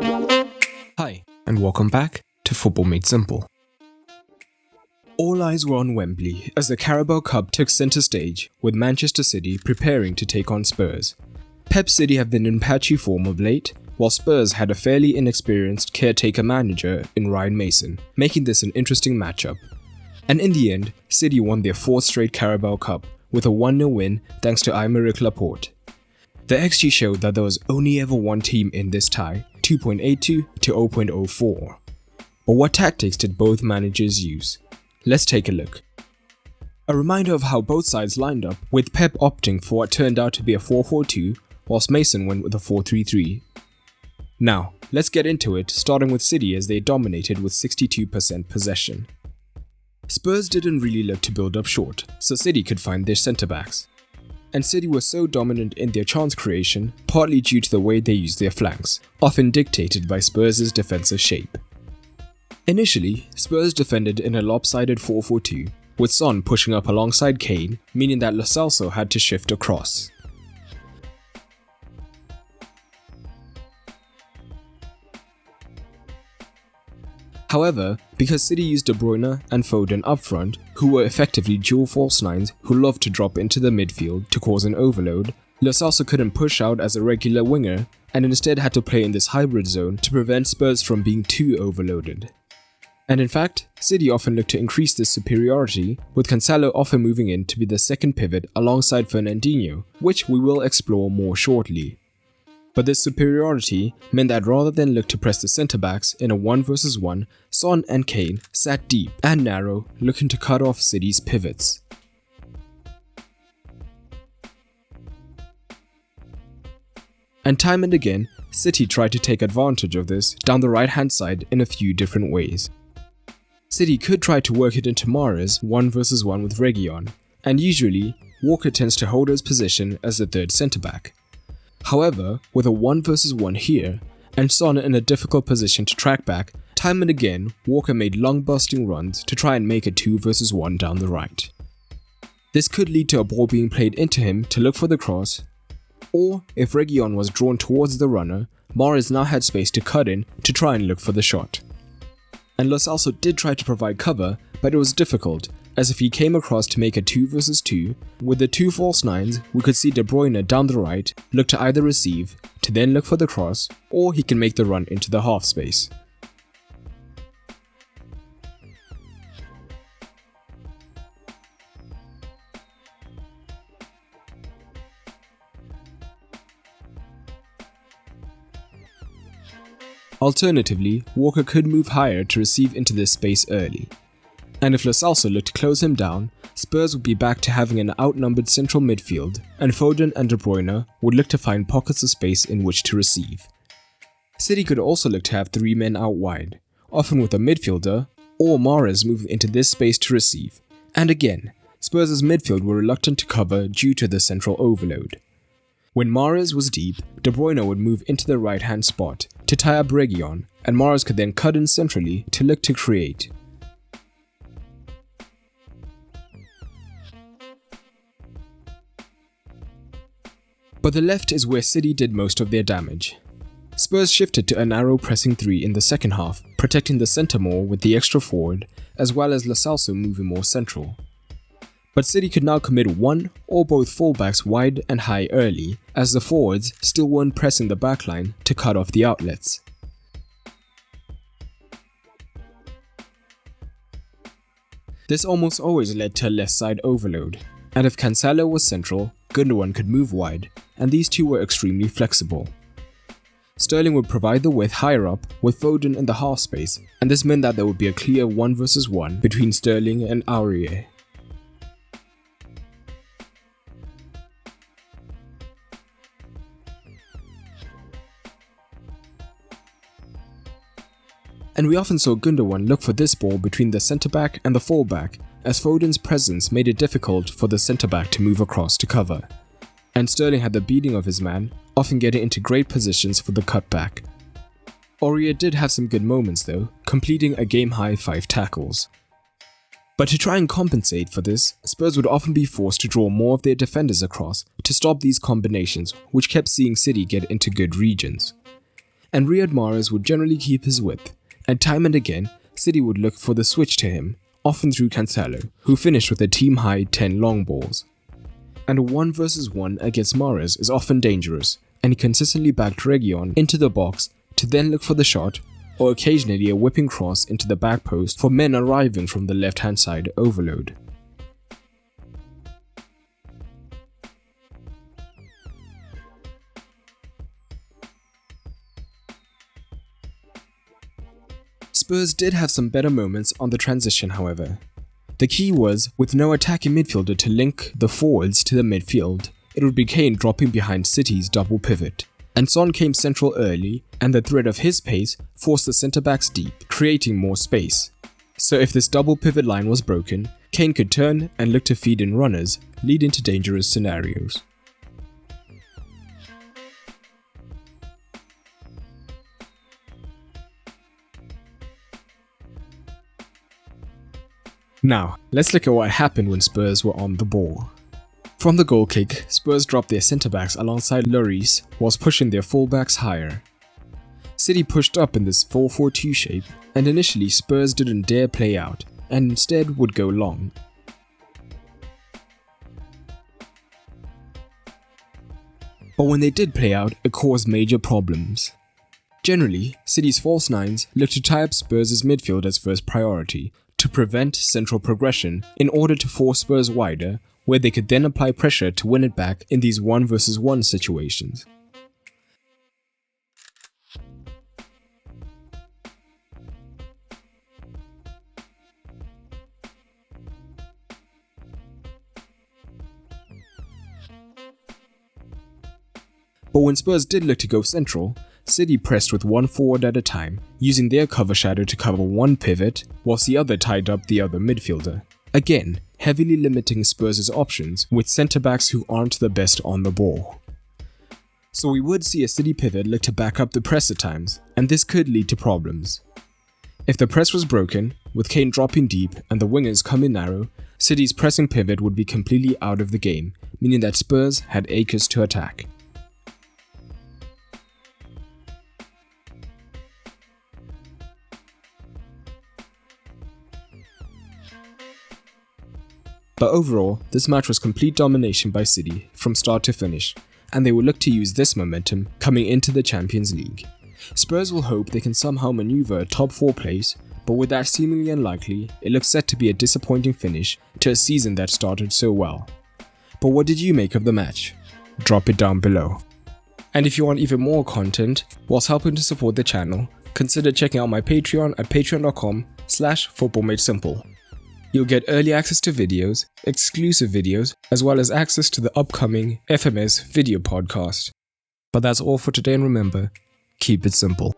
Hi, and welcome back to Football Made Simple. All eyes were on Wembley as the Carabao Cup took centre stage, with Manchester City preparing to take on Spurs. Pep City have been in patchy form of late, while Spurs had a fairly inexperienced caretaker manager in Ryan Mason, making this an interesting matchup. And in the end, City won their fourth straight Carabao Cup with a 1-0 win thanks to Aymeric Laporte. The XG showed that there was only ever one team in this tie, 2.82 to 0.04. But what tactics did both managers use? Let's take a look. A reminder of how both sides lined up, with Pep opting for what turned out to be a 4-4-2, whilst Mason went with a 4-3-3. Now, let's get into it, starting with City as they dominated with 62% possession. Spurs didn't really look to build up short, so City could find their centre-backs. And City was so dominant in their chance creation, partly due to the way they used their flanks, often dictated by Spurs' defensive shape. Initially, Spurs defended in a lopsided 4-4-2, with Son pushing up alongside Kane, meaning that Lo Celso had to shift across. However, because City used De Bruyne and Foden up front, who were effectively dual false nines who loved to drop into the midfield to cause an overload, Lo Celso couldn't push out as a regular winger and instead had to play in this hybrid zone to prevent Spurs from being too overloaded. And in fact, City often looked to increase this superiority, with Cancelo often moving in to be the second pivot alongside Fernandinho, which we will explore more shortly. But this superiority meant that rather than look to press the centre-backs in a 1 vs 1, Son and Kane sat deep and narrow, looking to cut off City's pivots. And time and again, City tried to take advantage of this down the right-hand side in a few different ways. City could try to work it into Mahrez 1 vs 1 with Reguilon, and usually, Walker tends to hold his position as the third centre-back. However, with a 1 vs 1 here, and Son in a difficult position to track back, time and again Walker made long busting runs to try and make a 2 vs 1 down the right. This could lead to a ball being played into him to look for the cross, or if Reguilon was drawn towards the runner, Mahrez now had space to cut in to try and look for the shot. And Lo Celso did try to provide cover, but it was difficult, as if he came across to make a 2 vs 2, with the two false nines, we could see De Bruyne down the right look to either receive, to then look for the cross, or he can make the run into the half space. Alternatively, Walker could move higher to receive into this space early. And if Lo Celso looked to close him down, Spurs would be back to having an outnumbered central midfield, and Foden and De Bruyne would look to find pockets of space in which to receive. City could also look to have 3 men out wide, often with a midfielder, or Mahrez moving into this space to receive. And again, Spurs' midfield were reluctant to cover due to the central overload. When Mahrez was deep, De Bruyne would move into the right-hand spot to tie up Reguilon, and Mahrez could then cut in centrally to look to create. But the left is where City did most of their damage. Spurs shifted to a narrow pressing 3 in the second half, protecting the centre more with the extra forward, as well as Lo Celso moving more central. But City could now commit one or both fullbacks wide and high early, as the forwards still weren't pressing the backline to cut off the outlets. This almost always led to a left side overload, and if Cancelo was central, Gundogan could move wide, and these two were extremely flexible. Sterling would provide the width higher up with Foden in the half space, and this meant that there would be a clear 1 vs 1 between Sterling and Aurier. And we often saw Gundogan look for this ball between the centre-back and the full-back, as Foden's presence made it difficult for the centre-back to move across to cover. And Sterling had the beating of his man, often getting into great positions for the cutback. Aurier did have some good moments though, completing a game-high 5 tackles. But to try and compensate for this, Spurs would often be forced to draw more of their defenders across to stop these combinations, which kept seeing City get into good regions. and Riyad Mahrez would generally keep his width, and time and again, City would look for the switch to him, often through Cancelo, who finished with a team-high 10 long balls. And a 1 versus 1 against Mahrez is often dangerous, and he consistently backed Reguilon into the box to then look for the shot, or occasionally a whipping cross into the back post for men arriving from the left-hand side overload. Spurs did have some better moments on the transition, however. The key was, with no attacking midfielder to link the forwards to the midfield, it would be Kane dropping behind City's double pivot, and Son came central early, and the threat of his pace forced the centre-backs deep, creating more space. So if this double pivot line was broken, Kane could turn and look to feed in runners, leading to dangerous scenarios. Now, let's look at what happened when Spurs were on the ball. From the goal kick, Spurs dropped their centre-backs alongside Lloris whilst pushing their full-backs higher. City pushed up in this 4-4-2 shape, and initially Spurs didn't dare play out, and instead would go long. But when they did play out, it caused major problems. Generally, City's false nines looked to tie up Spurs' midfield as first priority, to prevent central progression in order to force Spurs wider, where they could then apply pressure to win it back in these 1 versus 1 situations. But when Spurs did look to go central, City pressed with one forward at a time, using their cover shadow to cover one pivot, whilst the other tied up the other midfielder. Again, heavily limiting Spurs' options with centre-backs who aren't the best on the ball. So we would see a City pivot look to back up the press at times, and this could lead to problems. If the press was broken, with Kane dropping deep and the wingers coming narrow, City's pressing pivot would be completely out of the game, meaning that Spurs had acres to attack. But overall, this match was complete domination by City from start to finish, and they will look to use this momentum coming into the Champions League. Spurs will hope they can somehow maneuver a top 4 place, but with that seemingly unlikely, it looks set to be a disappointing finish to a season that started so well. But what did you make of the match? Drop it down below. And if you want even more content whilst helping to support the channel, consider checking out my Patreon at patreon.com/footballmadesimple. You'll get early access to videos, exclusive videos, as well as access to the upcoming FMS video podcast. But that's all for today, and remember, keep it simple.